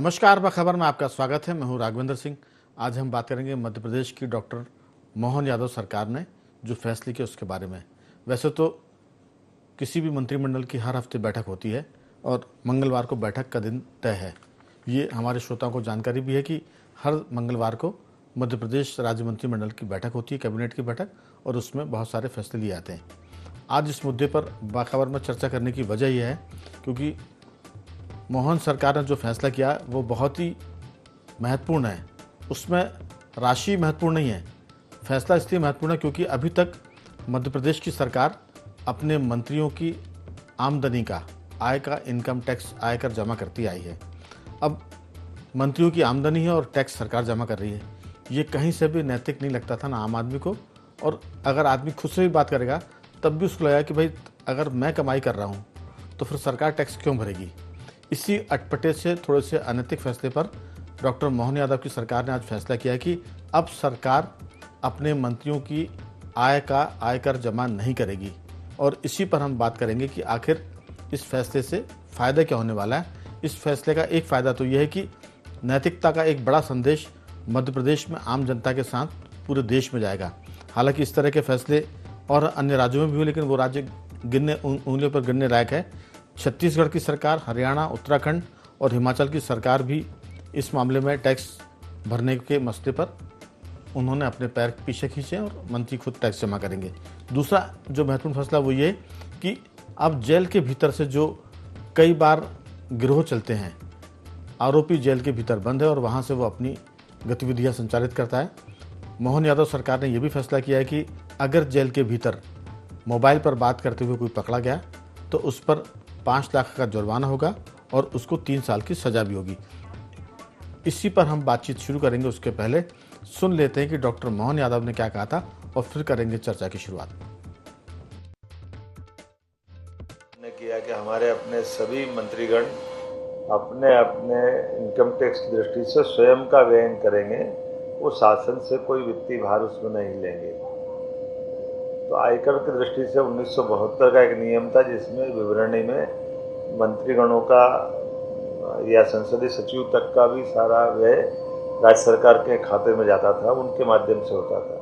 नमस्कार, खबर में आपका स्वागत है। मैं हूं राघवेंद्र सिंह। आज हम बात करेंगे मध्य प्रदेश की डॉक्टर मोहन यादव सरकार ने जो फैसले किए उसके बारे में। वैसे तो किसी भी मंत्रिमंडल की हर हफ्ते बैठक होती है और मंगलवार को बैठक का दिन तय है। ये हमारे श्रोताओं को जानकारी भी है कि हर मंगलवार को मध्य प्रदेश राज्य मंत्रिमंडल की बैठक होती है, कैबिनेट की बैठक, और उसमें बहुत सारे फैसले लिए जाते हैं। आज इस मुद्दे पर बाखबर में चर्चा करने की वजह यह है क्योंकि मोहन सरकार ने जो फैसला किया वो बहुत ही महत्वपूर्ण है। उसमें राशि महत्वपूर्ण नहीं है। फैसला इसलिए महत्वपूर्ण है क्योंकि अभी तक मध्य प्रदेश की सरकार अपने मंत्रियों की आमदनी का, आय का, इनकम टैक्स, आयकर जमा करती आई है। अब मंत्रियों की आमदनी है और टैक्स सरकार जमा कर रही है। ये कहीं से भी नैतिक नहीं लगता था ना आम आदमी को, और अगर आदमी खुद से भी बात करेगा तब भी उसको लगेगा कि भाई अगर मैं कमाई कर रहा हूँ तो फिर सरकार टैक्स क्यों भरेगी। इसी अटपटे से, थोड़े से अनैतिक फैसले पर डॉक्टर मोहन यादव की सरकार ने आज फैसला किया कि अब सरकार अपने मंत्रियों की आय का आयकर जमा नहीं करेगी। और इसी पर हम बात करेंगे कि आखिर इस फैसले से फ़ायदा क्या होने वाला है। इस फैसले का एक फ़ायदा तो यह है कि नैतिकता का एक बड़ा संदेश मध्य प्रदेश में आम जनता के साथ पूरे देश में जाएगा। हालांकि इस तरह के फैसले और अन्य राज्यों में भी हुए, लेकिन वो राज्य उंगलियों पर गिनने लायक है। छत्तीसगढ़ की सरकार, हरियाणा, उत्तराखंड और हिमाचल की सरकार भी इस मामले में टैक्स भरने के मसले पर उन्होंने अपने पैर पीछे खींचे और मंत्री खुद टैक्स जमा करेंगे। दूसरा जो महत्वपूर्ण फैसला वो ये कि अब जेल के भीतर से जो कई बार गिरोह चलते हैं, आरोपी जेल के भीतर बंद है और वहाँ से वो अपनी गतिविधियाँ संचालित करता है। मोहन यादव सरकार ने यह भी फैसला किया है कि अगर जेल के भीतर मोबाइल पर बात करते हुए कोई पकड़ा गया तो उस पर 5 लाख का जुर्माना होगा और उसको 3 साल की सजा भी होगी। इसी पर हम बातचीत शुरू करेंगे। उसके पहले सुन लेते हैं कि डॉक्टर मोहन यादव ने क्या कहा था और फिर करेंगे चर्चा की शुरुआत। ने किया कि हमारे अपने सभी मंत्रीगण अपने अपने इनकम टैक्स की दृष्टि से स्वयं का व्ययन करेंगे, वो शासन से कोई वित्तीय भार उसमें नहीं लेंगे। तो आयकर की दृष्टि से 1972 का एक नियम था जिसमें विवरणी में मंत्रीगणों का या संसदीय सचिव तक का भी सारा व्यय राज्य सरकार के खाते में जाता था, उनके माध्यम से होता था।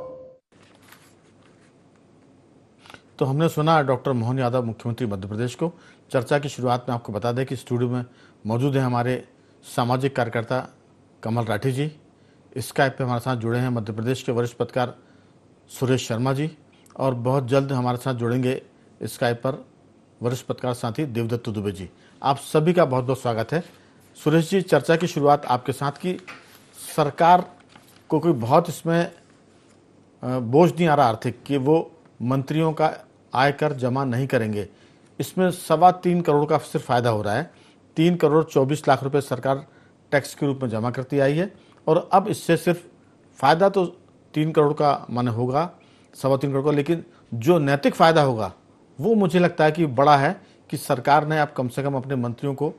तो हमने सुना डॉक्टर मोहन यादव, मुख्यमंत्री मध्य प्रदेश को। चर्चा की शुरुआत में आपको बता दें कि स्टूडियो में मौजूद है हमारे सामाजिक कार्यकर्ता कमल राठी जी। स्काइप पे हमारे साथ जुड़े हैं मध्य प्रदेश के वरिष्ठ पत्रकार सुरेश शर्मा जी, और बहुत जल्द हमारे साथ जुड़ेंगे स्काइप पर वरिष्ठ पत्रकार साथी देवदत्त दुबे जी। आप सभी का बहुत बहुत स्वागत है। सुरेश जी, चर्चा की शुरुआत आपके साथ की। सरकार को कोई बहुत इसमें बोझ नहीं आ रहा आर्थिक कि वो मंत्रियों का आयकर जमा नहीं करेंगे। इसमें 3.25 करोड़ का सिर्फ फायदा हो रहा है। 3 करोड़ 24 लाख रुपए सरकार टैक्स के रूप में जमा करती आई है, और अब इससे सिर्फ फायदा तो 3 करोड़ का माने होगा, 3.25 करोड़ का, लेकिन जो नैतिक फायदा होगा वो मुझे लगता है कि बड़ा है कि सरकार ने अब कम से कम अपने मंत्रियों को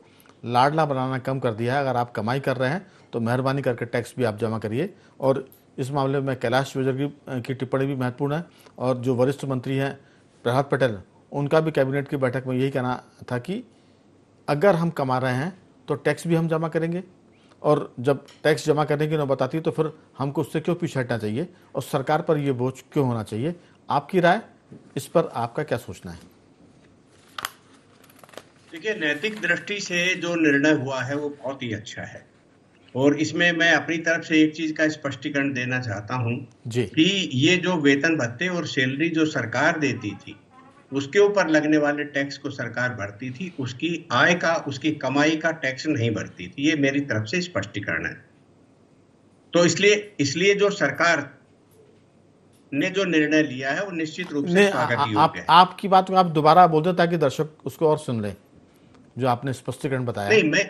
लाडला बनाना कम कर दिया है। अगर आप कमाई कर रहे हैं तो मेहरबानी करके टैक्स भी आप जमा करिए। और इस मामले में कैलाश विजयवर्गीय की टिप्पणी भी महत्वपूर्ण है, और जो वरिष्ठ मंत्री हैं प्रहलाद पटेल, उनका भी कैबिनेट की बैठक में यही कहना था कि अगर हम कमा रहे हैं तो टैक्स भी हम जमा करेंगे, और जब टैक्स जमा करने की नौबत आती है तो फिर हमको उससे क्यों पीछे हटना चाहिए और सरकार पर यह बोझ क्यों होना चाहिए। आपकी राय इस पर, आपका क्या सोचना है? देखिए, नैतिक दृष्टि से जो निर्णय हुआ है वो बहुत ही अच्छा है, और इसमें मैं अपनी तरफ से एक चीज का स्पष्टीकरण देना चाहता हूं कि ये जो वेतन भत्ते और सैलरी जो सरकार देती थी उसके ऊपर लगने वाले टैक्स को सरकार भरती थी, उसकी आय का, उसकी कमाई का टैक्स नहीं भरती थी। ये मेरी तरफ से स्पष्टीकरण है। तो इसलिए जो सरकार ने जो निर्णय लिया है वो निश्चित रूप से स्वागत योग्य है। आपकी बात को आप दोबारा बोल दें ताकि दर्शक उसको और सुन लें, जो आपने स्पष्टीकरण बताया। नहीं,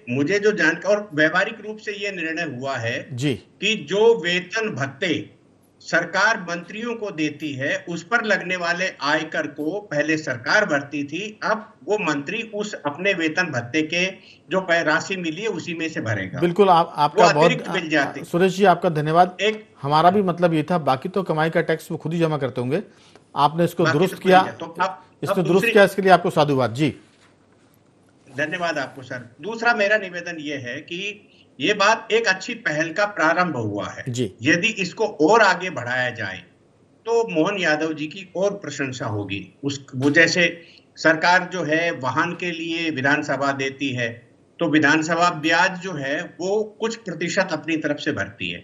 मुझे जो जानकारी, और व्यवहारिक रूप से ये निर्णय हुआ है जी कि जो वेतन भत्ते सरकार मंत्रियों को देती है उस पर लगने वाले आयकर को पहले सरकार भरती थी, अब वो मंत्री उस अपने वेतन भत्ते के जो राशि मिली है उसी में से भरेगा। बिल्कुल, आपका बहुत सुरेश जी, आपका धन्यवाद। हमारा भी मतलब ये था, बाकी तो कमाई का टैक्स वो खुद ही जमा करते होंगे। आपने इसको दुरुस्त किया, इसको दुरुस्त किया, इसके लिए आपको साधुवाद जी। धन्यवाद आपको सर। दूसरा मेरा निवेदन ये है कि ये बात एक अच्छी पहल का प्रारंभ हुआ है जी। यदि इसको और आगे बढ़ाया जाए तो मोहन यादव जी की और प्रशंसा होगी। वो जैसे सरकार जो है वाहन के लिए विधानसभा देती है, तो विधानसभा ब्याज जो है वो कुछ प्रतिशत अपनी तरफ से भरती है।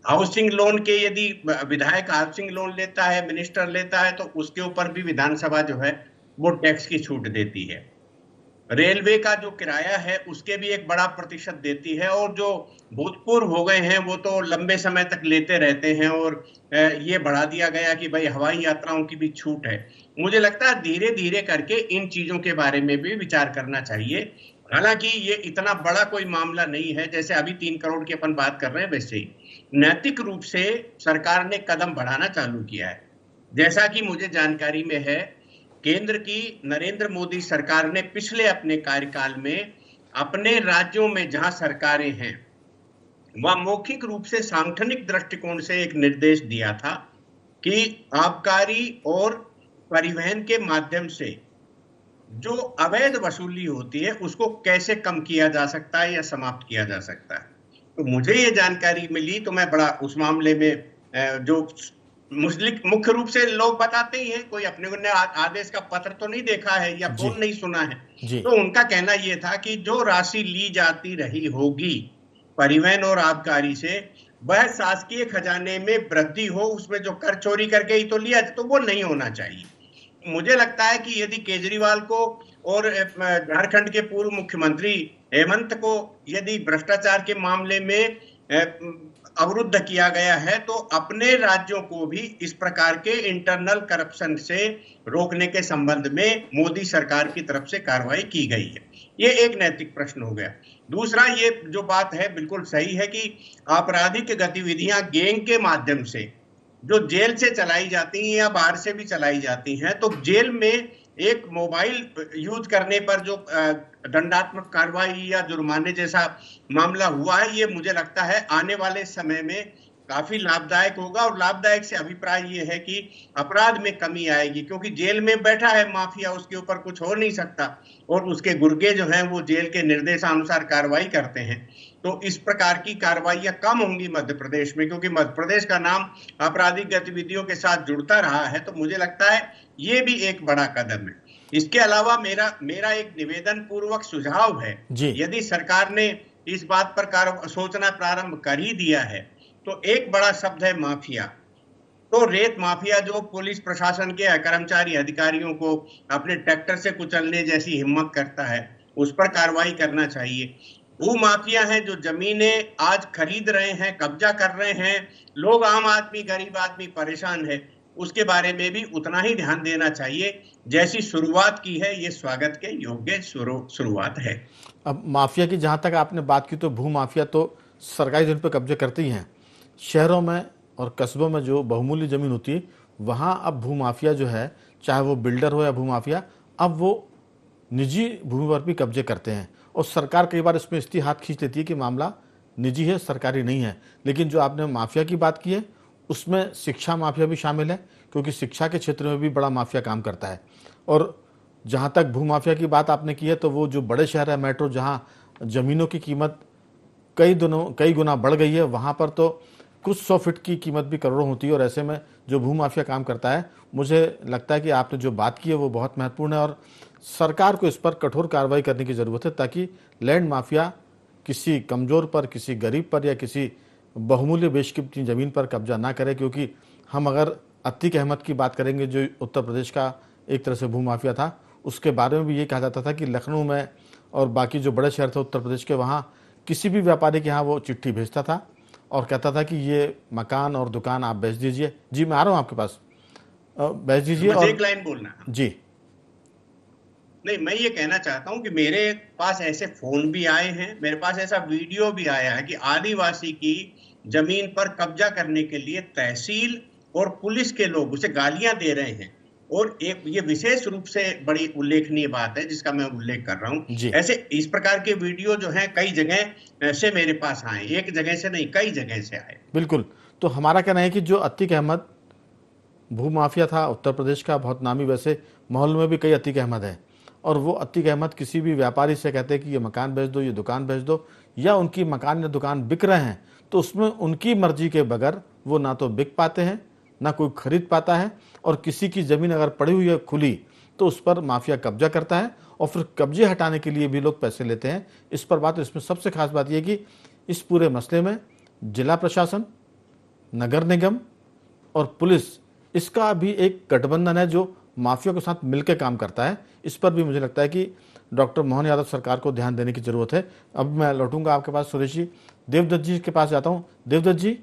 हाउसिंग लोन के यदि विधायक हाउसिंग लोन लेता है, मिनिस्टर लेता है, तो उसके ऊपर भी विधानसभा जो है वो टैक्स की छूट देती है। रेलवे का जो किराया है उसके भी एक बड़ा प्रतिशत देती है, और जो भूतपूर्व हो गए हैं वो तो लंबे समय तक लेते रहते हैं, और ये बढ़ा दिया गया कि भाई हवाई यात्राओं की भी छूट है। मुझे लगता है धीरे धीरे करके इन चीजों के बारे में भी विचार करना चाहिए। हालांकि ये इतना बड़ा कोई मामला नहीं है, जैसे अभी 3 करोड़ की अपन बात कर रहे हैं, वैसे ही नैतिक रूप से सरकार ने कदम बढ़ाना चालू किया है। जैसा कि मुझे जानकारी में है, केंद्र की नरेंद्र मोदी सरकार ने पिछले अपने कार्यकाल में अपने राज्यों में जहां सरकारें हैं वह मौखिक रूप से सांगठनिक दृष्टिकोण से एक निर्देश दिया था कि आबकारी और परिवहन के माध्यम से जो अवैध वसूली होती है उसको कैसे कम किया जा सकता है या समाप्त किया जा सकता है। तो मुझे ये जानकारी मिली तो मैं बड़ा उस मामले में जो मुख्य रूप से लोग बताते ही हैं, कोई अपने ने आदेश का पत्र तो नहीं देखा है या फोन नहीं सुना है, तो उनका कहना यह था कि जो राशि ली जाती रही होगी परिवहन और आबकारी से वह शासकीय खजाने में वृद्धि हो, उसमें जो कर चोरी करके ही तो लिया तो वो नहीं होना चाहिए। मुझे लगता है कि यदि केजरीवाल को और झारखंड के पूर्व मुख्यमंत्री हेमंत को यदि भ्रष्टाचार के मामले में अवरुद्ध किया गया है तो अपने राज्यों को भी इस प्रकार के इंटरनल करप्शन से रोकने के संबंध में मोदी सरकार की तरफ से कार्रवाई की गई है। ये एक नैतिक प्रश्न हो गया। दूसरा, ये जो बात है बिल्कुल सही है कि आपराधिक गतिविधियां गैंग के माध्यम से जो जेल से चलाई जाती हैं या बाहर से भी चलाई जाती हैं, तो जेल में एक मोबाइल यूज करने पर जो दंडात्मक कार्रवाई या जुर्माने जैसा मामला हुआ है, ये मुझे लगता है आने वाले समय में काफी लाभदायक होगा। और लाभदायक से अभिप्राय ये है कि अपराध में कमी आएगी, क्योंकि जेल में बैठा है माफिया, उसके ऊपर कुछ हो नहीं सकता और उसके गुर्गे जो हैं वो जेल के निर्देशानुसार कार्रवाई करते हैं। तो इस प्रकार की कार्रवाइयां कम होंगी मध्य प्रदेश में, क्योंकि मध्य प्रदेश का नाम आपराधिक गतिविधियों के साथ जुड़ता रहा है। तो मुझे लगता है ये भी एक बड़ा कदम है। इसके अलावा मेरा एक निवेदन पूर्वक सुझाव है, यदि सरकार ने इस बात पर सोचना प्रारंभ कर ही दिया है तो एक बड़ा शब्द है माफिया। तो रेत माफिया जो पुलिस प्रशासन के कर्मचारी अधिकारियों को अपने ट्रैक्टर से कुचलने जैसी हिम्मत करता है, उस पर कार्रवाई करना चाहिए। वो माफिया हैं जो जमीनें आज खरीद रहे हैं, कब्जा कर रहे हैं, लोग आम आदमी गरीब आदमी परेशान है, उसके बारे में भी उतना ही ध्यान देना चाहिए। जैसी शुरुआत की है ये स्वागत के योग्य शुरुआत है। अब माफिया की जहां तक आपने बात की, तो भू माफिया तो सरकारी जमीन पर कब्जे करते ही हैं। शहरों में और कस्बों में जो बहुमूल्य जमीन होती है वहां अब भू माफिया जो है, चाहे वो बिल्डर हो या भू माफिया, अब वो निजी भूमि पर भी कब्जे करते हैं। और सरकार कई बार इसमें इस्ती हाथ खींच लेती है कि मामला निजी है, सरकारी नहीं है। लेकिन जो आपने माफिया की बात की है उसमें शिक्षा माफिया भी शामिल है, क्योंकि शिक्षा के क्षेत्र में भी बड़ा माफिया काम करता है। और जहाँ तक भू माफिया की बात आपने की है, तो वो जो बड़े शहर है मेट्रो, जहाँ ज़मीनों की कीमत कई गुना बढ़ गई है, वहाँ पर तो कुछ 100 फीट की कीमत भी करोड़ों होती है। और ऐसे में जो भू माफिया काम करता है, मुझे लगता है कि आपने जो बात की है वो बहुत महत्वपूर्ण है और सरकार को इस पर कठोर कार्रवाई करने की ज़रूरत है, ताकि लैंड माफिया किसी कमज़ोर पर, किसी गरीब पर या किसी बहुमूल्य बेशकीमती ज़मीन पर कब्जा ना करे। क्योंकि हम अगर अतीक अहमद की बात करेंगे, जो उत्तर प्रदेश का एक तरह से भू माफिया था, उसके बारे में भी ये कहा जाता था कि लखनऊ में और बाकी जो बड़े शहर थे उत्तर प्रदेश के, वहाँ किसी भी व्यापारी के यहाँ वो चिट्ठी भेजता था और कहता था कि ये मकान और दुकान आप बेच दीजिए। जी, मैं आ रहा हूँ आपके पास, बेच दीजिए। और एक लाइन बोलना जी नहीं, मैं ये कहना चाहता हूं कि मेरे पास ऐसे फोन भी आए हैं, मेरे पास ऐसा वीडियो भी आया है कि आदिवासी की जमीन पर कब्जा करने के लिए तहसील और पुलिस के लोग उसे गालियां दे रहे हैं। और एक ये विशेष रूप से बड़ी उल्लेखनीय बात है जिसका मैं उल्लेख कर रहा हूं। ऐसे इस प्रकार के वीडियो जो हैं कई जगह से मेरे पास आए, एक जगह से नहीं, कई जगह से आए। बिल्कुल। तो हमारा कहना है कि जो अतीक अहमद भू माफिया था उत्तर प्रदेश का बहुत नामी, वैसे माहौल में भी कई अतीक अहमद है, और वो अतीक अहमद किसी भी व्यापारी से कहते हैं कि ये मकान बेच दो, ये दुकान बेच दो, या उनकी मकान या दुकान बिक रहे हैं, तो उसमें उनकी मर्जी के बगैर वो ना तो बिक पाते हैं, ना कोई खरीद पाता है, और किसी की ज़मीन अगर पड़ी हुई है खुली तो उस पर माफिया कब्जा करता है और फिर कब्जे हटाने के लिए भी लोग पैसे लेते हैं। इस पर बात, इसमें सबसे खास बात यह कि इस पूरे मसले में जिला प्रशासन, नगर निगम और पुलिस, इसका भी एक गठबंधन है जो माफिया के साथ मिलकर काम करता है। इस पर भी मुझे लगता है कि डॉक्टर मोहन यादव सरकार को ध्यान देने की जरूरत है। अब मैं लौटूंगा आपके पास सुरेश जी, देवदत्त जी के पास जाता हूँ। देवदत्त जी,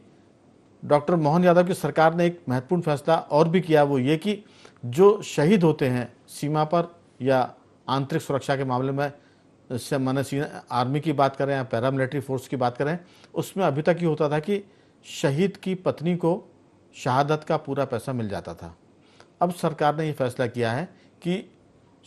डॉक्टर मोहन यादव की सरकार ने एक महत्वपूर्ण फैसला और भी किया, वो ये कि जो शहीद होते हैं सीमा पर या आंतरिक सुरक्षा के मामले में, से मैंने आर्मी की बात करें या पैरामिलिट्री फोर्स की बात करें, उसमें अभी तक ये होता था कि शहीद की पत्नी को शहादत का पूरा पैसा मिल जाता था। अब सरकार ने ये फैसला किया है कि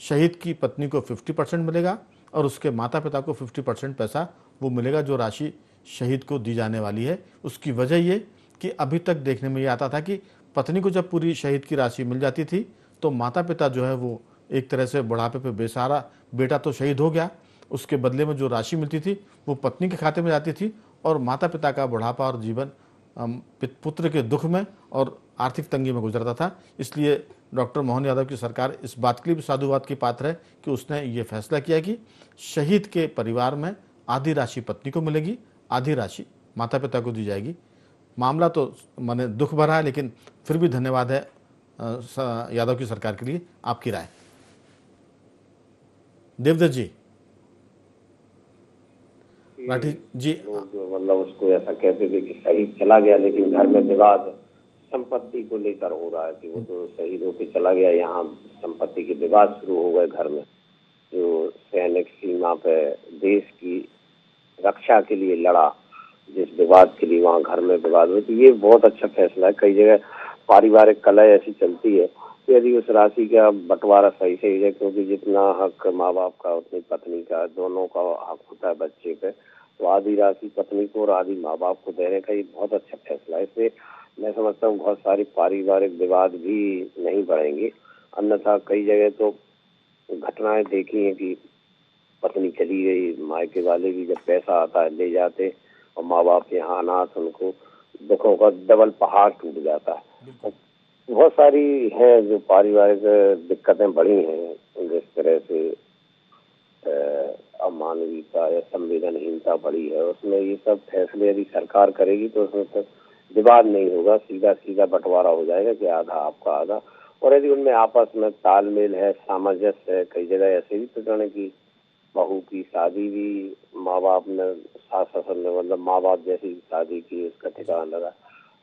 शहीद की पत्नी को 50% मिलेगा और उसके माता पिता को 50% पैसा वो मिलेगा, जो राशि शहीद को दी जाने वाली है। उसकी वजह ये कि अभी तक देखने में ये आता था कि पत्नी को जब पूरी शहीद की राशि मिल जाती थी तो माता पिता जो है वो एक तरह से बुढ़ापे पे बेसहारा, बेटा तो शहीद हो गया, उसके बदले में जो राशि मिलती थी वो पत्नी के खाते में जाती थी और माता पिता का बुढ़ापा और जीवन पुत्र के दुख में और आर्थिक तंगी में गुजरता था। इसलिए डॉक्टर मोहन यादव की सरकार इस बात के लिए भी साधुवाद की पात्र है कि उसने ये फैसला किया कि शहीद के परिवार में आधी राशि पत्नी को मिलेगी, आधी राशि माता पिता को दी जाएगी। मामला तो माने दुख भरा है, लेकिन फिर भी धन्यवाद है यादव की सरकार के लिए। आपकी राय देवदत्त जी? राठी जी, मतलब उसको ऐसा कहते थे कि शहीद चला गया लेकिन घर में विवाद संपत्ति को लेकर हो रहा है कि वो तो शहीद होकर चला गया, यहाँ संपत्ति के विवाद शुरू हो गए घर में। जो सैनिक सीमा पे देश की रक्षा के लिए लड़ा, जिस विवाद के लिए वहाँ घर में विवाद हुए, तो ये बहुत अच्छा फैसला है। कई जगह पारिवारिक कलह ऐसी चलती है, यदि उस राशि का बंटवारा सही से है, क्योंकि जितना हक माँ बाप का उतनी पत्नी का, दोनों का हक होता है बच्चे पे, तो आधी राशि पत्नी को और आधी माँ बाप को देने का ये बहुत अच्छा फैसला है। इससे मैं समझता हूँ बहुत सारी पारिवारिक विवाद भी नहीं बढ़ेंगे। अन्यथा कई जगह तो घटनाएं देखी हैं कि पत्नी चली गई, मायके वाले भी जब पैसा आता है ले जाते और माँ बाप यहाँ अनाथ, उनको दुखों का डबल पहाड़ टूट जाता है। बहुत सारी है जो पारिवारिक दिक्कतें बढ़ी हैं, जिस तरह से अमानवीयता या संवेदनहीनता बढ़ी है, उसमें ये सब फैसले यदि सरकार करेगी तो उसमें तो विवाद नहीं होगा, सीधा सीधा बंटवारा हो जाएगा कि आधा आपका आधा। और यदि उनमें आपस में तालमेल है, सामंजस्य है, कई जगह ऐसे भी प्रकरण की बहू की शादी भी माँ बाप ने, सास ससुर ने, मतलब माँ बाप जैसी शादी की, उसका ठिकाना लगा,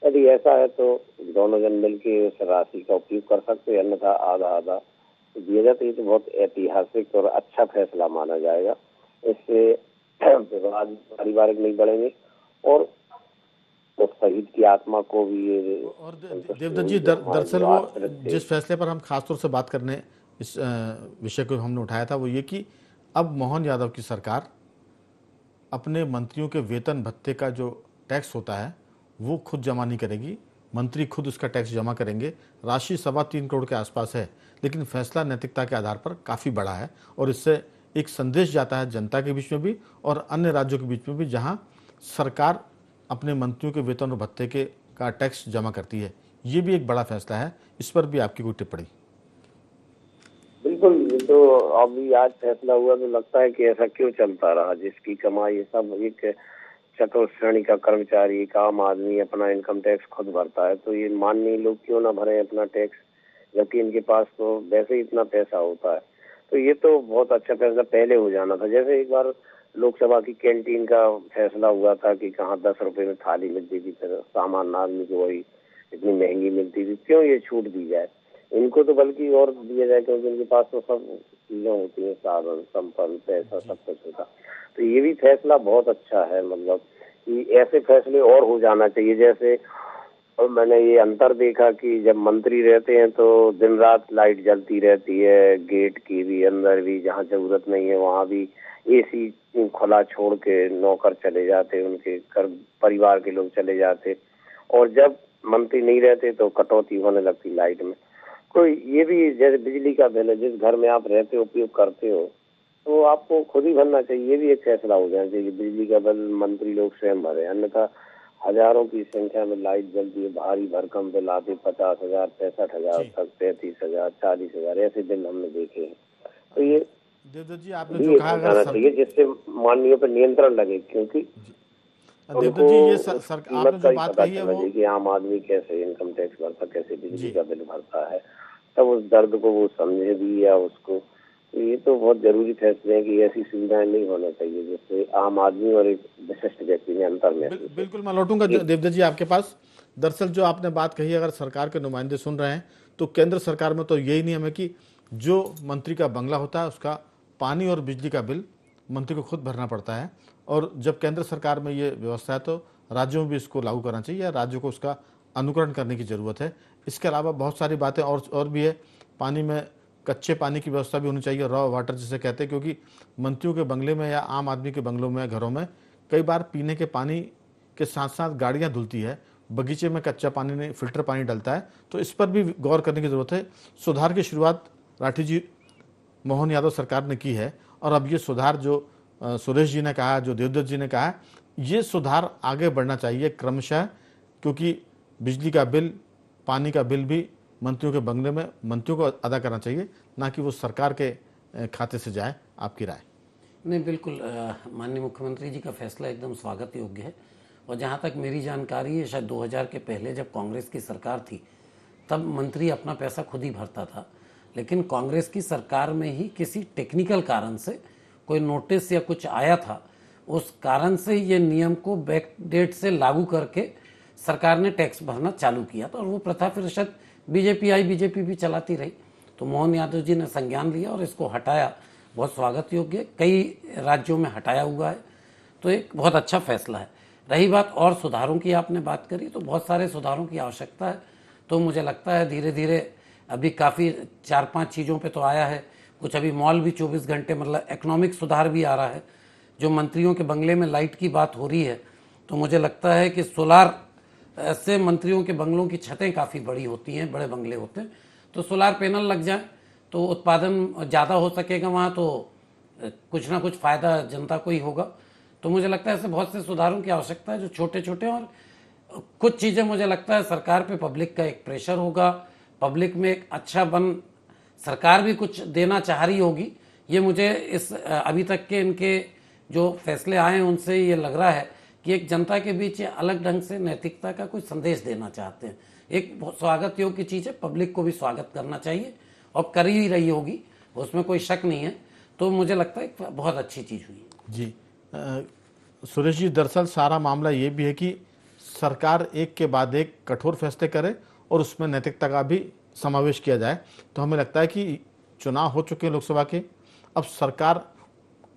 यदि ऐसा है तो दोनों जन मिलकर उस राशि का उपयोग कर सकते हैं, अन्यथा आधा आधा दिया जाता है। ये तो बहुत ऐतिहासिक और अच्छा फैसला माना जाएगा। इससे विवाद पारिवारिक नहीं बढ़ेंगे और उस शहीद की आत्मा को भी ये। और देवदत्त जी, दरअसल वो जिस फैसले पर हम खासतौर से बात करने इस विषय को हमने उठाया था वो ये कि अब मोहन यादव की सरकार अपने मंत्रियों के वेतन भत्ते का जो टैक्स होता है वो खुद जमा नहीं करेगी, मंत्री खुद उसका टैक्स जमा करेंगे। राशि 3.25 करोड़ के आसपास है, लेकिन फैसला नैतिकता के आधार पर काफ़ी बड़ा है और इससे एक संदेश जाता है जनता के बीच में भी और अन्य राज्यों के बीच में भी, जहां सरकार अपने मंत्रियों के वेतन और भत्ते के का टैक्स जमा करती है। ये भी एक बड़ा फैसला है, इस पर भी आपकी कोई टिप्पणी? बिल्कुल, ये तो अभी आज फैसला हुआ तो लगता है कि ऐसा क्यों चलता रहा, जिसकी कमाई सब एक चतुर्थ श्रेणी का कर्मचारी, एक आम आदमी अपना इनकम टैक्स खुद भरता है, तो ये माननीय लोग क्यों ना भरें अपना टैक्स, जबकि इनके पास तो वैसे ही इतना पैसा होता है। तो ये तो बहुत अच्छा फैसला पहले हो जाना था। जैसे एक बार लोकसभा की कैंटीन का फैसला हुआ था कि कहाँ 10 रुपए में थाली मिलती थी, फिर सामान्य आदमी को वही इतनी महंगी मिलती थी, क्यों ये छूट दी जाए इनको, तो बल्कि और दिया जाए, क्योंकि इनके पास तो सब चीजें होती हैं, साधन संपन्न पैसा सब कुछ होता। तो ये भी फैसला बहुत अच्छा है, मतलब कि ऐसे फैसले और हो जाना चाहिए। जैसे और मैंने ये अंतर देखा कि जब मंत्री रहते हैं तो दिन रात लाइट जलती रहती है, गेट की भी, अंदर भी, जहाँ जरूरत नहीं है वहाँ भी एसी खुला छोड़ के नौकर चले जाते, उनके परिवार के लोग चले जाते, और जब मंत्री नहीं रहते तो कटौती होने लगती लाइट में। उसको ये भी जैसे बिजली का बिल है, जिस घर में आप रहते हो उपयोग करते हो तो आपको खुद ही भरना चाहिए। ये भी एक फैसला हो जाना चाहिए कि बिजली का बिल मंत्री लोग स्वयं भरे, अन्यथा हजारों की संख्या में लाइट जलती है, भारी भरकम बिल आते 50,000, 65,000 तक, 35,000, 40,000 ऐसे बिल हमने देखे हैं। तो ये देवदत्त जी आपने जो कहा अगर चाहिए जिससे माननीयों पर नियंत्रण लगे, क्योंकि देवदत्त जी ये आपने जो बात पता कही है चलना वो चाहिए कि आम आदमी कैसे इनकम टैक्स भरता, कैसे बिजली का बिल भरता है, तब उस दर्द को वो समझे भी या उसको। ये तो बहुत जरूरी फैसले हैं कि ऐसी सुविधाएं नहीं होना चाहिए जिससे आम आदमी और एक विशिष्ट व्यक्ति में अंतर महसूस हो। बिल्कुल मैं लौटूंगा देवदत्त जी आपके पास। दरअसल जो आपने बात कही, अगर सरकार के नुमाइंदे सुन रहे हैं तो केंद्र सरकार में तो यही नियम है कि जो मंत्री का बंगला होता है उसका पानी और बिजली का बिल मंत्री को खुद भरना पड़ता है। और जब केंद्र सरकार में ये व्यवस्था है तो राज्यों में भी इसको लागू करना चाहिए या राज्यों को उसका अनुकरण करने की ज़रूरत है। इसके अलावा बहुत सारी बातें और भी है। पानी में कच्चे पानी की व्यवस्था भी होनी चाहिए, रॉ वाटर जिसे कहते हैं, क्योंकि मंत्रियों के बंगले में या आम आदमी के बंगलों में, घरों में कई बार पीने के पानी के साथ साथ गाड़ियाँ धुलती है, बगीचे में कच्चा पानी नहीं, फिल्टर पानी डलता है, तो इस पर भी गौर करने की ज़रूरत है। सुधार की शुरुआत राठी जी मोहन यादव सरकार ने की है और अब ये सुधार जो सुरेश जी ने कहा, जो देवदत्त जी ने कहा, ये सुधार आगे बढ़ना चाहिए क्रमशः, क्योंकि बिजली का बिल, पानी का बिल भी मंत्रियों के बंगले में मंत्रियों को अदा करना चाहिए, ना कि वो सरकार के खाते से जाए। आपकी राय? नहीं, बिल्कुल माननीय मुख्यमंत्री जी का फैसला एकदम स्वागत योग्य है। और जहाँ तक मेरी जानकारी है, शायद 2000 के पहले जब कांग्रेस की सरकार थी तब मंत्री अपना पैसा खुद ही भरता था, लेकिन कांग्रेस की सरकार में ही किसी टेक्निकल कारण से कोई नोटिस या कुछ आया था, उस कारण से ये नियम को बैक डेट से लागू करके सरकार ने टैक्स भरना चालू किया था। और वो प्रथा फिर शायद बीजेपी भी चलाती रही, तो मोहन यादव जी ने संज्ञान लिया और इसको हटाया। बहुत स्वागत योग्य, कई राज्यों में हटाया हुआ है, तो एक बहुत अच्छा फैसला है। रही बात और सुधारों की, आपने बात करी, तो बहुत सारे सुधारों की आवश्यकता है। तो मुझे लगता है धीरे धीरे अभी काफ़ी 4-5 चीज़ों पे तो आया है, कुछ अभी मॉल भी 24 घंटे, मतलब इकोनॉमिक सुधार भी आ रहा है। जो मंत्रियों के बंगले में लाइट की बात हो रही है, तो मुझे लगता है कि सोलार से मंत्रियों के बंगलों की छतें काफ़ी बड़ी होती हैं, बड़े बंगले होते हैं, तो सोलार पैनल लग जाए तो उत्पादन ज़्यादा हो सकेगा वहाँ, तो कुछ ना कुछ फ़ायदा जनता को ही होगा। तो मुझे लगता है ऐसे बहुत से सुधारों की आवश्यकता है जो छोटे छोटे, और कुछ चीज़ें मुझे लगता है सरकार पे पब्लिक का एक प्रेशर होगा, पब्लिक में एक अच्छा सरकार भी कुछ देना चाह रही होगी। ये मुझे इस अभी तक के इनके जो फैसले आए हैं उनसे ये लग रहा है कि एक जनता के बीच ये अलग ढंग से नैतिकता का कोई संदेश देना चाहते हैं। एक स्वागत योग्य चीज़ है, पब्लिक को भी स्वागत करना चाहिए और कर ही रही होगी, उसमें कोई शक नहीं है। तो मुझे लगता है बहुत अच्छी चीज़ हुई जी। सुरेश जी, दरअसल सारा मामला ये भी है कि सरकार एक के बाद एक कठोर फैसले करे और उसमें नैतिकता का भी समावेश किया जाए। तो हमें लगता है कि चुनाव हो चुके हैं लोकसभा के, अब सरकार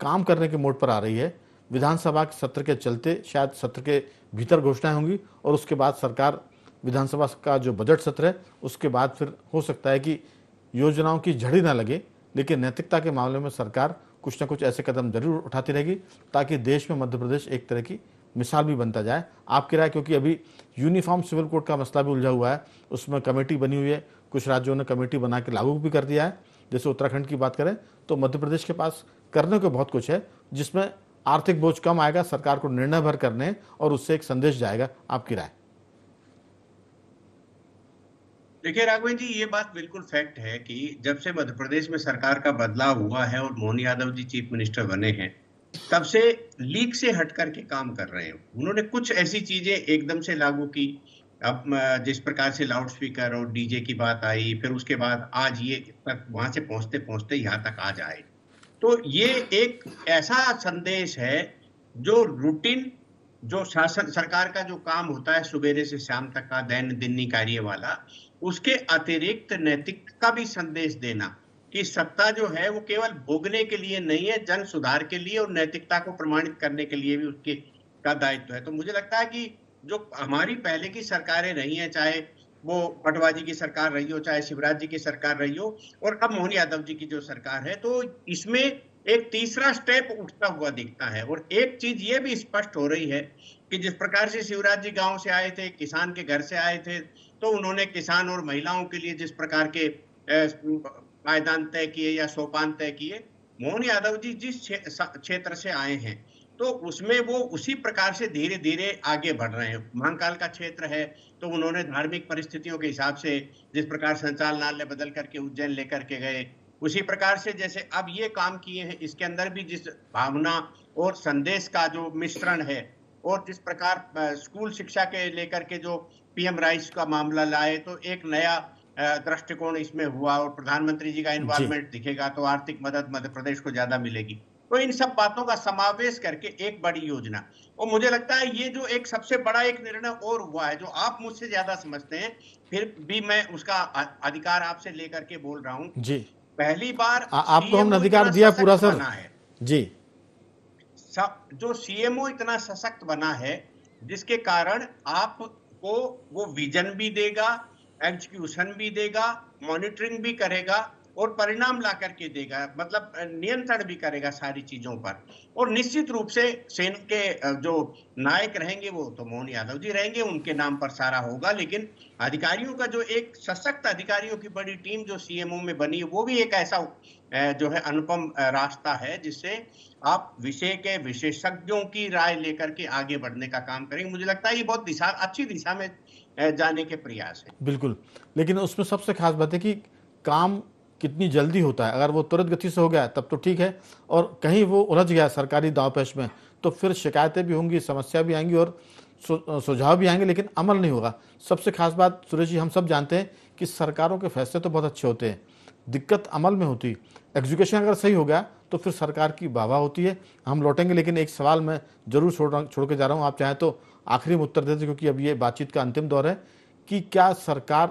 काम करने के मोड पर आ रही है। विधानसभा के सत्र के चलते शायद सत्र के भीतर घोषणाएं होंगी और उसके बाद सरकार, विधानसभा का जो बजट सत्र है उसके बाद फिर हो सकता है कि योजनाओं की झड़ी ना लगे, लेकिन नैतिकता के मामले में सरकार कुछ ना कुछ ऐसे कदम जरूर उठाती रहेगी ताकि देश में मध्य प्रदेश एक तरह की मिसाल भी बनता जाए। आपकी राय? क्योंकि अभी यूनिफॉर्म सिविल कोड का मसला भी उलझा हुआ है, उसमें कमेटी बनी हुई है, कुछ राज्यों ने कमेटी बना के लागू भी कर दिया है। जैसे उत्तराखंड की बात करें तो मध्य प्रदेश के पास करने को बहुत कुछ है, जिसमें आर्थिक बोझ कम आएगा, सरकार को निर्णय भर करने और उससे एक संदेश जाएगा। आपकी राय? देखिए राघवेंद्र जी, ये बात बिल्कुल फैक्ट है कि जब से मध्य प्रदेश में सरकार का बदलाव हुआ है और मोहन यादव जी चीफ मिनिस्टर बने हैं, तब से लीक से हट करके काम कर रहे हैं। उन्होंने कुछ ऐसी चीजें एकदम से लागू की, अब जिस प्रकार से लाउड स्पीकर और डीजे की बात आई, फिर उसके बाद आज ये तक वहां से पहुंचते पहुंचते यहाँ तक आ जाए, तो ये एक ऐसा संदेश है जो रूटीन, जो शासन सरकार का जो काम होता है सुबेरे से शाम तक का दैनिक कार्य वाला, उसके अतिरिक्त नैतिक का भी संदेश देना कि सत्ता जो है वो केवल भोगने के लिए नहीं है, जन सुधार के लिए और नैतिकता को प्रमाणित करने के लिए भी उसके का दायित्व है। तो मुझे लगता है कि जो हमारी पहले की सरकारें रही हैं, चाहे वो पटवा जी की सरकार रही हो, चाहे शिवराज जी की सरकार रही हो, और अब मोहन यादव जी की जो सरकार है, तो इसमें एक तीसरा स्टेप उठता हुआ दिखता है। और एक चीज ये भी स्पष्ट हो रही है कि जिस प्रकार से शिवराज जी गांव से आए थे, किसान के घर से आए थे, तो उन्होंने किसान और महिलाओं के लिए जिस प्रकार के पायदान तय किए या सोपान तय किए, मोहन यादव जी जिस क्षेत्र से आए हैं तो उसमें वो उसी प्रकार से धीरे धीरे आगे बढ़ रहे हैं। महाकाल का क्षेत्र है तो उन्होंने धार्मिक परिस्थितियों के हिसाब से जिस प्रकार संचालनालय बदल करके उज्जैन लेकर के गए, उसी प्रकार से जैसे अब ये काम किए हैं, इसके अंदर भी जिस भावना और संदेश का जो मिश्रण है और जिस प्रकार स्कूल शिक्षा के लेकर के जो पीएम राइस का मामला लाए, तो एक नया दृष्टिकोण इसमें हुआ और प्रधानमंत्री जी का इन्वॉल्वमेंट दिखेगा तो आर्थिक मदद मध्य प्रदेश को ज्यादा मिलेगी। तो इन सब बातों का समावेश करके एक बड़ी योजना, और मुझे लगता है ये जो एक सबसे बड़ा एक निर्णय और हुआ है जो आप मुझसे ज्यादा समझते हैं, फिर भी मैं उसका अधिकार आपसे लेकर के बोल रहा हूं जी। पहली बार आपको हमने अधिकार दिया पूरा सर जी। जो सीएमओ इतना सशक्त बना है जिसके कारण आपको वो विजन भी देगा, एग्जीक्यूशन भी देगा, मॉनिटरिंग भी करेगा और परिणाम ला करके देगा, मतलब नियंत्रण भी करेगा सारी चीजों पर। और निश्चित रूप से सेना के जो नायक रहेंगे वो तो मोहन यादव जी रहेंगे, उनके नाम पर सारा होगा। लेकिन अधिकारियों का जो एक सशक्त अधिकारियों की बड़ी टीम जो सीएमओ में बनी है, वो भी एक ऐसा जो है अनुपम रास्ता है जिससे आप विषय के विशेषज्ञों की राय लेकर के आगे बढ़ने का काम करेंगे। मुझे लगता है ये बहुत अच्छी दिशा में जाने के प्रयास है। बिल्कुल, लेकिन उसमें सबसे खास बात है कि काम कितनी जल्दी होता है। अगर वो तुरंत गति से हो गया तब तो ठीक है, और कहीं वो उलझ गया सरकारी दांवपेच में तो फिर शिकायतें भी होंगी, समस्या भी आएंगी और सुझाव भी आएंगे, लेकिन अमल नहीं होगा। सबसे खास बात सुरेश जी, हम सब जानते हैं कि सरकारों के फैसले तो बहुत अच्छे होते हैं, दिक्कत अमल में होती। एग्जीक्यूशन अगर सही हो गया तो फिर सरकार की वाहवाही होती है। हम लौटेंगे, लेकिन एक सवाल मैं जरूर छोड़ के जा रहा हूँ, आप चाहें तो आखिरी में उत्तर देते, क्योंकि अब ये बातचीत का अंतिम दौर है, कि क्या सरकार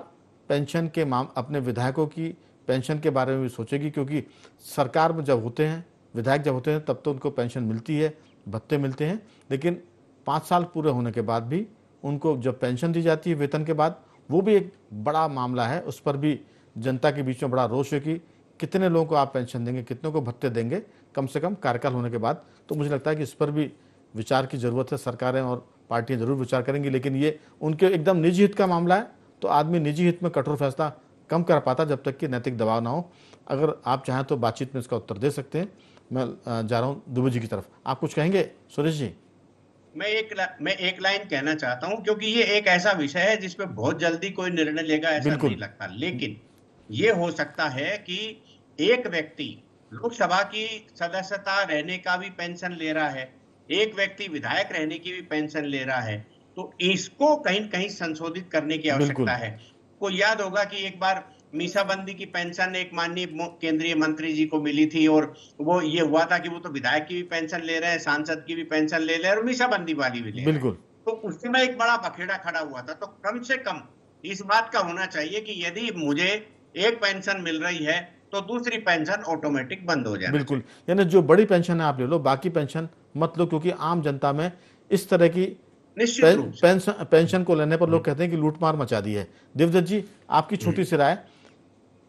पेंशन के अपने विधायकों की पेंशन के बारे में भी सोचेगी? क्योंकि सरकार में जब होते हैं, विधायक जब होते हैं, तब तो उनको पेंशन मिलती है, भत्ते मिलते हैं, लेकिन 5 साल पूरे होने के बाद भी उनको जब पेंशन दी जाती है वेतन के बाद, वो भी एक बड़ा मामला है। उस पर भी जनता के बीच में बड़ा रोष है कि कितने लोगों को आप पेंशन देंगे, कितनों को भत्ते देंगे कम से कम कार्यकाल होने के बाद। तो मुझे लगता है कि इस पर भी विचार की ज़रूरत है। सरकारें और पार्टियां जरूर विचार करेंगी, लेकिन ये उनके एकदम निजी हित का मामला है, तो आदमी निजी हित में कठोर फैसला कम कर पाता जब तक कि नैतिक दबाव ना हो। अगर आप चाहें तो बातचीत में इसका उत्तर दे सकते हैं। मैं जा रहा हूं दुबे जी की तरफ, आप कुछ कहेंगे सुरेश जी? मैं एक लाइन कहना चाहता हूं, क्योंकि ये एक ऐसा विषय है जिसपे बहुत जल्दी कोई निर्णय लेगा ऐसा नहीं लगता, लेकिन ये हो सकता है कि एक व्यक्ति लोकसभा की सदस्यता रहने का भी पेंशन ले रहा है, एक व्यक्ति विधायक रहने की भी पेंशन ले रहा है, तो इसको कहीं न कहीं संशोधित करने की आवश्यकता है। को याद होगा कि एक बार मीसाबंदी की पेंशन एक माननीय केंद्रीय मंत्री जी को मिली थी, और वो ये हुआ था कि वो तो विधायक की भी पेंशन ले रहे हैं, सांसद की भी पेंशन ले रहे हैं और मीसाबंदी वाली भी ले रहे हैं। तो उस समय एक बड़ा बखेड़ा खड़ा हुआ था। तो कम से कम इस बात का होना चाहिए कि यदि मुझे एक पेंशन मिल रही है तो दूसरी पेंशन ऑटोमेटिक बंद हो जाए। बिल्कुल, यानी जो बड़ी पेंशन है आप ले लो, बाकी पेंशन मत लो, क्योंकि आम जनता में इस तरह की पेंशन को लेने पर लोग कहते हैं कि लूटमार मचा दी है। देवदत्त जी, आपकी छोटी सी राय,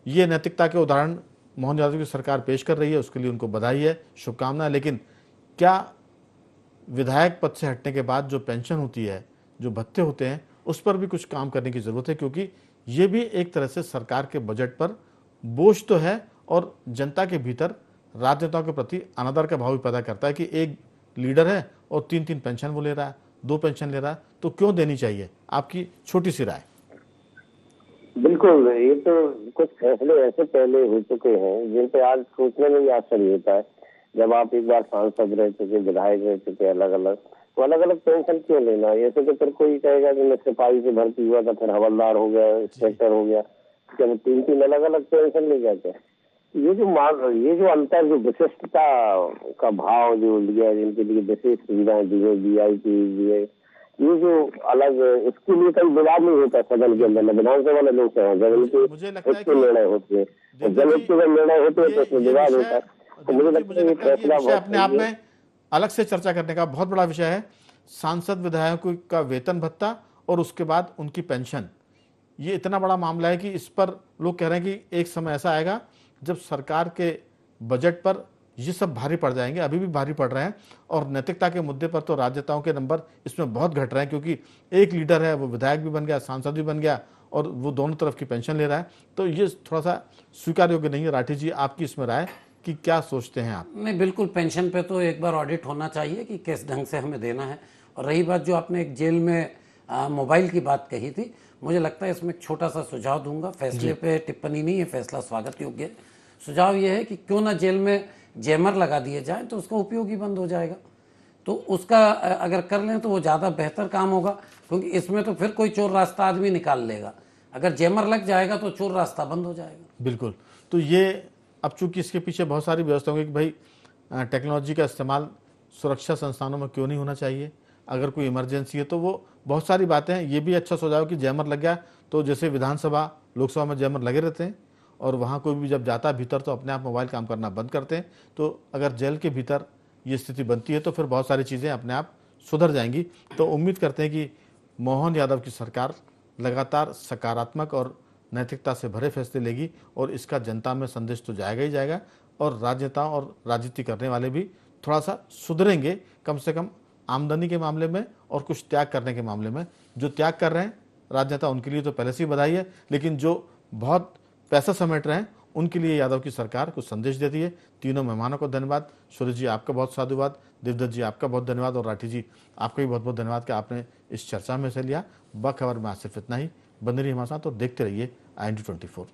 ये नैतिकता के उदाहरण मोहन यादव की सरकार पेश कर रही है, उसके लिए उनको बधाई है, शुभकामनाएं, लेकिन क्या विधायक पद से हटने के बाद जो पेंशन होती है, जो भत्ते होते हैं, उस पर भी कुछ काम करने की जरूरत है? क्योंकि ये भी एक तरह से सरकार के बजट पर बोझ तो है और जनता के भीतर राजनेताओं के प्रति अनादर का भाव भी पैदा करता है कि एक लीडर है और 3-3 पेंशन वो ले रहा है, 2 पेंशन ले रहा है, तो क्यों देनी चाहिए? आपकी छोटी सी राय। बिल्कुल, ये तो कुछ फैसले ऐसे पहले हो चुके हैं जिन पे आज सोचने में भी आश्चर्य होता है। जब आप एक बार सांसद रह चुके, विधायक रह चुके अलग अलग, तो अलग अलग पेंशन क्यों लेना? ऐसे तो फिर कोई कहेगा कि मैं सिपाही से भर्ती हुआ था, फिर हवलदार हो गया, इंस्पेक्टर हो गया, जब 3-3 अलग अलग पेंशन ले जाते हैं। ये जो अंतर, जो विशिष्टता का भाव जो लिया, जिनके लिए विशेष सुविधाएं दी है, VIP दिए, ये जो अलग, इसके लिए कई विवाद नहीं होता सदन के अंदर, विधानसभा में लोग निर्णय होते हैं, जब निर्णय होते हैं तो उसमें विवाद होता है। तो मुझे लगता है ये फैसला अपने आप में अलग से चर्चा करने का बहुत बड़ा विषय है। सांसद विधायकों का वेतन भत्ता और उसके बाद उनकी पेंशन, ये इतना बड़ा मामला है कि इस पर लोग कह रहे हैं कि एक समय ऐसा आएगा जब सरकार के बजट पर ये सब भारी पड़ जाएंगे, अभी भी भारी पड़ रहे हैं। और नैतिकता के मुद्दे पर तो राजनेताओं के नंबर इसमें बहुत घट रहे हैं, क्योंकि एक लीडर है, वो विधायक भी बन गया, सांसद भी बन गया, और वो दोनों तरफ की पेंशन ले रहा है। तो ये थोड़ा सा स्वीकार योग्य नहीं है। राठी जी, आपकी इसमें राय कि क्या सोचते हैं आप? नहीं, बिल्कुल पेंशन पे तो एक बार ऑडिट होना चाहिए कि किस ढंग से हमें देना है। और रही बात जो आपने एक जेल में मोबाइल की बात कही थी, मुझे लगता है इसमें एक छोटा सा सुझाव दूंगा। फैसले पे टिप्पणी नहीं है, फैसला स्वागत योग्य है। सुझाव यह है कि क्यों ना जेल में जैमर लगा दिए जाए, तो उसका उपयोग ही बंद हो जाएगा। तो उसका अगर कर लें तो वो ज़्यादा बेहतर काम होगा, क्योंकि इसमें तो फिर कोई चोर रास्ता आदमी निकाल लेगा। अगर जैमर लग जाएगा तो चोर रास्ता बंद हो जाएगा। बिल्कुल। तो ये अब चूंकि इसके पीछे बहुत सारी व्यवस्था होगी कि भाई टेक्नोलॉजी का इस्तेमाल सुरक्षा संस्थानों में क्यों नहीं होना चाहिए, अगर कोई इमरजेंसी है तो वो बहुत सारी बातें हैं। ये भी अच्छा सुझाव कि जैमर लग गया तो जैसे विधानसभा लोकसभा में जैमर लगे रहते हैं, और वहाँ कोई भी जब जाता है भीतर तो अपने आप मोबाइल काम करना बंद करते हैं। तो अगर जेल के भीतर ये स्थिति बनती है तो फिर बहुत सारी चीज़ें अपने आप सुधर जाएंगी। तो उम्मीद करते हैं कि मोहन यादव की सरकार लगातार सकारात्मक और नैतिकता से भरे फैसले लेगी, और इसका जनता में संदेश तो जाएगा ही जाएगा। और राजनेताओं और राजनीति करने वाले भी थोड़ा सा सुधरेंगे, कम से कम आमदनी के मामले में और कुछ त्याग करने के मामले में। जो त्याग कर रहे हैं राजनेता, उनके लिए तो पहले से ही बधाई है, लेकिन जो बहुत पैसा समेट रहे हैं उनके लिए यादव की सरकार कुछ संदेश देती है। तीनों मेहमानों को धन्यवाद। सूरज जी, आपका बहुत साधुवाद। देवदत्त जी, आपका बहुत धन्यवाद। और राठी जी, आपका भी बहुत बहुत धन्यवाद कि आपने इस चर्चा में हिस्सा लिया। बखबर में आज सिर्फ इतना ही। बंदे रहिए हमारे साथ और देखते रहिए IND24।